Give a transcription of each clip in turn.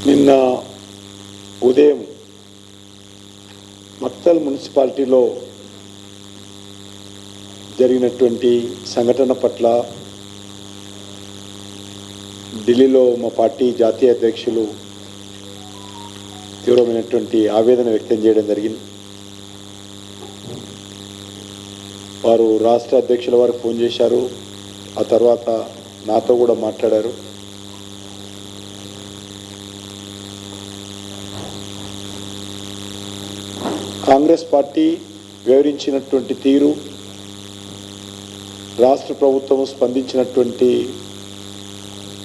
నిన్న ఉదయం మక్తల్ మున్సిపాలిటీలో జరిగినటువంటి సంఘటన పట్ల ఢిల్లీలో మా పార్టీ జాతీయ అధ్యక్షులు తీవ్రమైనటువంటి ఆవేదన వ్యక్తం చేయడం జరిగింది. వారు రాష్ట్ర అధ్యక్షుల వారు ఫోన్ చేశారు. ఆ తర్వాత నాతో కూడా మాట్లాడారు. కాంగ్రెస్ పార్టీ వివరించినటువంటి తీరు, రాష్ట్ర ప్రభుత్వం స్పందించినటువంటి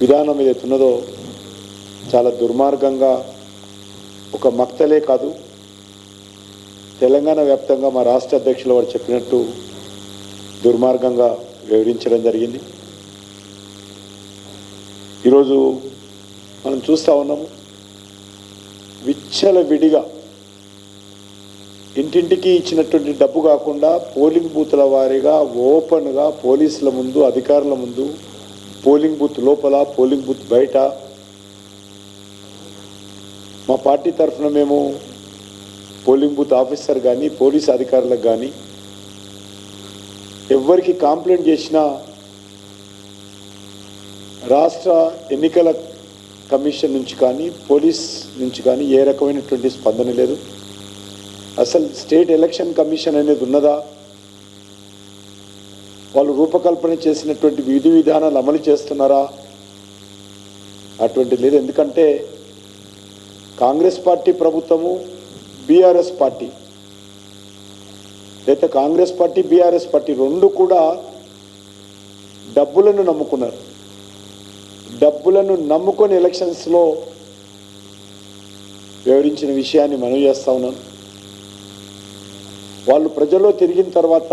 విధానం ఏదైతున్నదో చాలా దుర్మార్గంగా ఒక మక్తలే కాదు, తెలంగాణ వ్యాప్తంగా మా రాష్ట్ర అధ్యక్షుల వారు చెప్పినట్టు దుర్మార్గంగా వివరించడం జరిగింది. ఈరోజు మనం చూస్తూ ఉన్నాము, విచ్చలవిడిగా ఇంటింటికి ఇచ్చినటువంటి డబ్బు కాకుండా పోలింగ్ బూత్ల వారీగా ఓపెన్గా పోలీసుల ముందు, అధికారుల ముందు, పోలింగ్ బూత్ లోపల, పోలింగ్ బూత్ బయట మా పార్టీ తరఫున మేము పోలింగ్ బూత్ ఆఫీసర్ కానీ పోలీస్ అధికారులకు కానీ ఎవరికి కంప్లైంట్ చేసినా రాష్ట్ర ఎన్నికల కమిషన్ నుంచి కానీ పోలీస్ నుంచి కానీ ఏ రకమైనటువంటి స్పందన లేదు. అసలు స్టేట్ ఎలక్షన్ కమిషన్ అనేది ఉన్నదా? వాళ్ళు రూపకల్పన చేసినటువంటి విధి విధానాలు అమలు చేస్తున్నారా? అటువంటి లేదు. ఎందుకంటే కాంగ్రెస్ పార్టీ ప్రభుత్వము, బీఆర్ఎస్ పార్టీ లేదా కాంగ్రెస్ పార్టీ బీఆర్ఎస్ పార్టీ రెండు కూడా డబ్బులను నమ్ముకున్నారు. డబ్బులను నమ్ముకొని ఎలక్షన్స్లో వివరించిన విషయాన్ని మనం చేస్తా ఉన్నాను. వాళ్ళు ప్రజల్లో తిరిగిన తర్వాత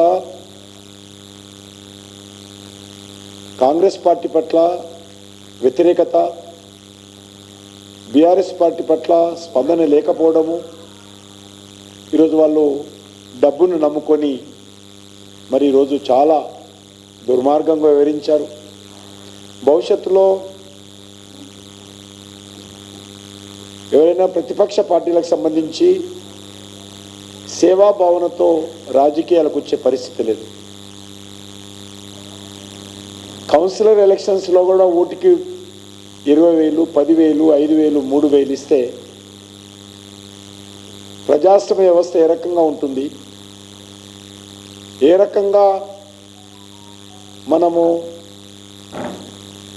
కాంగ్రెస్ పార్టీ పట్ల వ్యతిరేకత, బీఆర్ఎస్ పార్టీ పట్ల స్పందన లేకపోవడము, ఈరోజు వాళ్ళు డబ్బును నమ్ముకొని మరి ఈరోజు చాలా దుర్మార్గంగా వివరించారు. భవిష్యత్తులో ఎవరైనా ప్రతిపక్ష పార్టీలకు సంబంధించి సేవాభావనతో రాజకీయాలకు వచ్చే పరిస్థితి లేదు. కౌన్సిలర్ ఎలక్షన్స్లో కూడా ఓటుకి 20,000, 10,000, 5,000, 3,000 ఇస్తే ప్రజాస్వామ్య వ్యవస్థ ఏ రకంగా ఉంటుంది? ఏ రకంగా మనము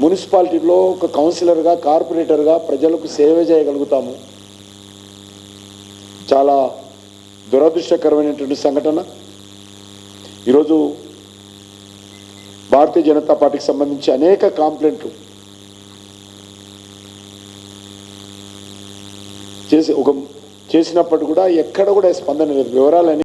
మున్సిపాలిటీలో ఒక కౌన్సిలర్గా, కార్పొరేటర్గా ప్రజలకు సేవ చేయగలుగుతాము? చాలా దురదృష్టకరమైనటువంటి సంఘటన. ఈరోజు భారతీయ జనతా పార్టీకి సంబంధించి అనేక కంప్లైంట్లు చేసినప్పటికీ కూడా ఎక్కడ కూడా స్పందన లేదు. వివరాలని